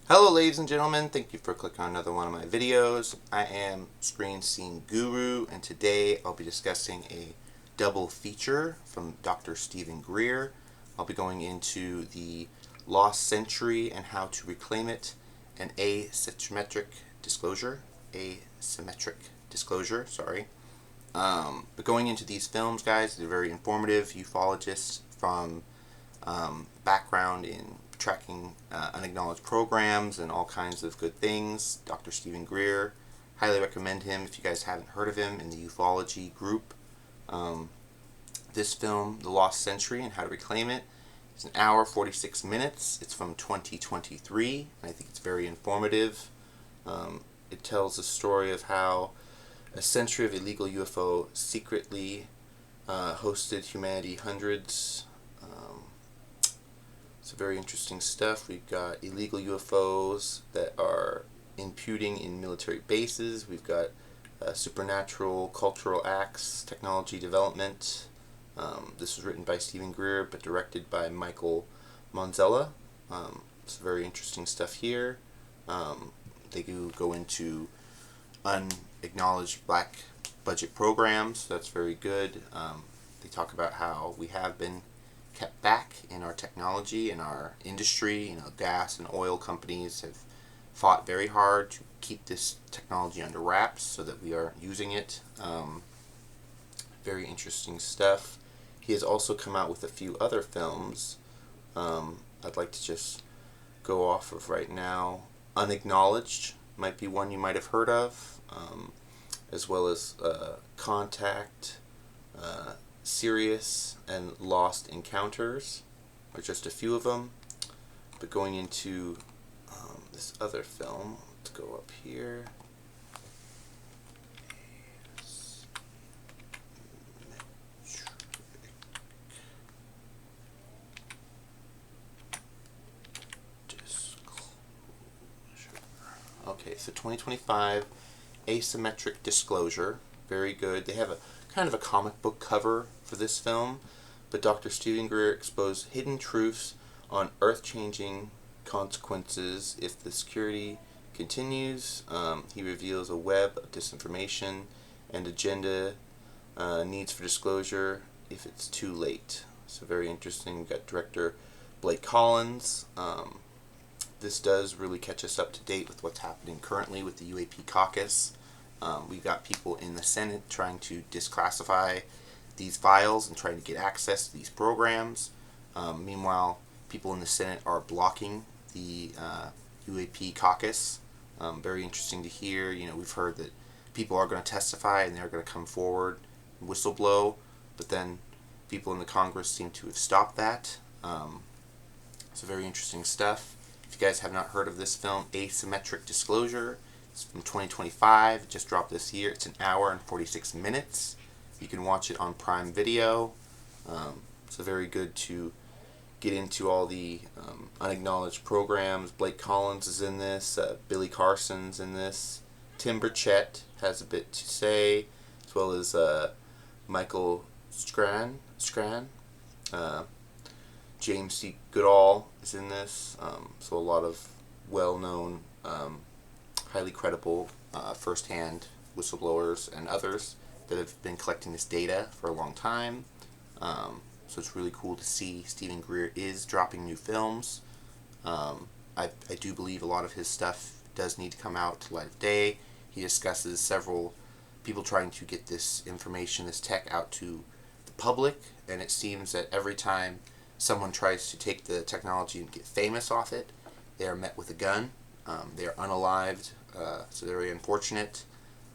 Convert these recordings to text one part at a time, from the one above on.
Hello ladies and gentlemen, thank you for clicking on another one of my videos. I am Screen Scene Guru, and today I'll be discussing a double feature from drstevengreer. I'll be going into the lost century and how to reclaim it, and asymmetric disclosure, sorry. But going into these films, guys, they're very informative. Ufologists from background in tracking unacknowledged programs and all kinds of good things. drstevengreer, highly recommend him if you guys haven't heard of him in the ufology group. This film, The Lost Century and How to Reclaim It, is an hour 46 minutes. It's from 2023, and I think it's very informative. It tells the story of how a century of illegal UFO secretly hosted humanity hundreds. It's very interesting stuff. We've got illegal UFOs that are imputing in military bases. We've got supernatural cultural acts, technology development. This was written by Stephen Greer but directed by Michael Monzella. It's very interesting stuff here. They do go into unacknowledged black budget programs, so that's very good. They talk about how we have been kept back in our technology, in our industry. Gas and oil companies have fought very hard to keep this technology under wraps so that we aren't using it. Very interesting stuff. He has also come out with a few other films I'd like to just go off of right now. Unacknowledged might be one you might have heard of, as well as Contact, Serious, and Lost Encounters are just a few of them. But going into this other film, let's go up here. Okay, so 2025, Asymmetric Disclosure, very good. They have a kind of a comic book cover for this film, but drstevengreer exposed hidden truths on earth-changing consequences if the security continues. He reveals a web of disinformation and agenda needs for disclosure if it's too late. So very interesting. We've got director Blake Collins. This does really catch us up to date with what's happening currently with the UAP caucus. We've got people in the Senate trying to disclassify these files and trying to get access to these programs. Meanwhile, people in the Senate are blocking the UAP caucus. Very interesting to hear. We've heard that people are going to testify and they're going to come forward and whistleblow, but then people in the Congress seem to have stopped that. So very interesting stuff. If you guys have not heard of this film, Asymmetric Disclosure, it's from 2025. It just dropped this year. It's an hour and 46 minutes. You can watch it on Prime Video. So very good to get into all the unacknowledged programs. Blake Collins is in this. Billy Carson's in this. Tim Burchett has a bit to say, as well as Michael Scran. James C. Goodall is in this. So a lot of well-known, highly credible first-hand whistleblowers and others that have been collecting this data for a long time. So it's really cool to see Stephen Greer is dropping new films. I do believe a lot of his stuff does need to come out to light of day. He discusses several people trying to get this information, this tech, out to the public, and it seems that every time someone tries to take the technology and get famous off it, they are met with a gun. They are unalived, so they're very unfortunate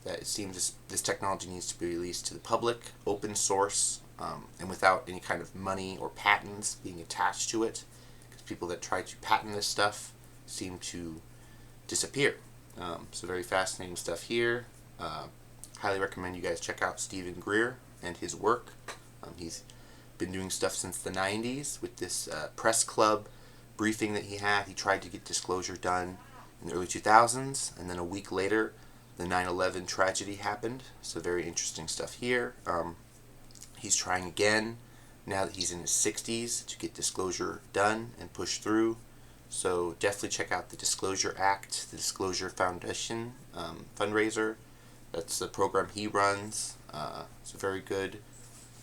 that it seems this technology needs to be released to the public, open source, and without any kind of money or patents being attached to it, because people that try to patent this stuff seem to disappear. So very fascinating stuff here. Highly recommend you guys check out Stephen Greer and his work. He's been doing stuff since the 90s with this press club briefing that he had. He tried to get disclosure done in the early 2000s, and then a week later the 9/11 tragedy happened. So very interesting stuff here. He's trying again now that he's in his 60s to get disclosure done and pushed through. So definitely check out the Disclosure Act, the Disclosure Foundation fundraiser. That's the program he runs. So very good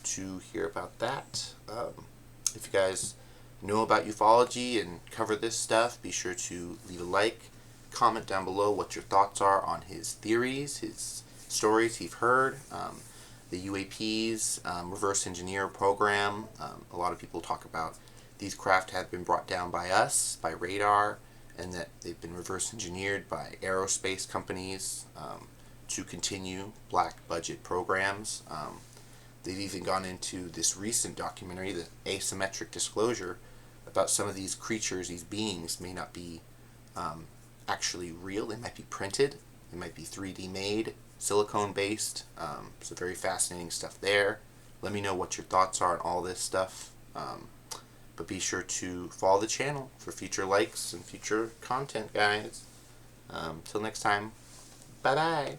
to hear about that. If you guys know about ufology and cover this stuff, be sure to leave a like, comment down below what your thoughts are on his theories, his stories you've heard, the UAPs, reverse engineer program. A lot of people talk about these craft have been brought down by us, by radar, and that they've been reverse engineered by aerospace companies to continue black budget programs. They've even gone into this recent documentary, the Asymmetric disclosure, about some of these creatures, these beings may not be actually real. They might be printed. They might be 3D made, silicone based. So very fascinating stuff there. Let me know what your thoughts are on all this stuff. But be sure to follow the channel for future likes and future content, guys. Till next time, bye-bye.